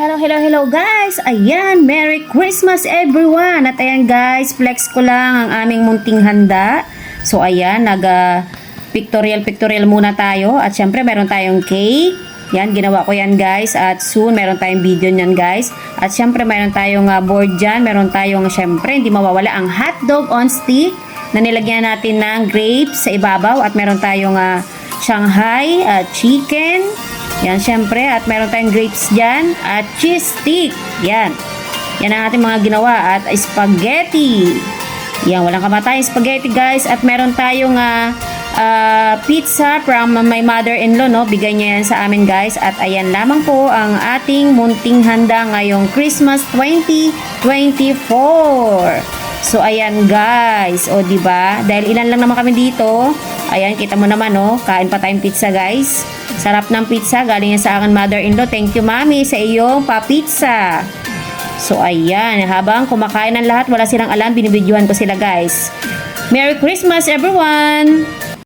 Hello, hello, hello guys! Ayan, Merry Christmas everyone! At ayan guys, flex ko lang ang aming munting handa. So ayan, pictorial muna tayo. At syempre meron tayong cake. Yan, ginawa ko yan guys. At soon, meron tayong video nyan guys. At syempre meron tayong board dyan. Meron tayong syempre, hindi mawawala ang hotdog on stick na nilagyan natin ng grapes sa ibabaw. At meron tayong Shanghai chicken. Yan, syempre, at meron tayong grapes dyan, at cheese stick. Yan. Yan ang ating mga ginawa. At spaghetti. Yan, walang kamatay spaghetti, guys. At meron tayong pizza from my mother-in-law, no? Bigay niya yan sa amin, guys. At ayan lamang po ang ating munting handa ngayong Christmas 2024. So, ayan, guys. O, diba? Dahil ilan lang naman kami dito. Ayan, kita mo naman, no? Kain pa tayong pizza, guys. Sarap ng pizza. Galing yan sa akin mother-in-law. Thank you, mami, sa iyong pa-pizza. So, ayan. Habang kumakain ng lahat, wala silang alam. Binibidyohan ko sila, guys. Merry Christmas, everyone!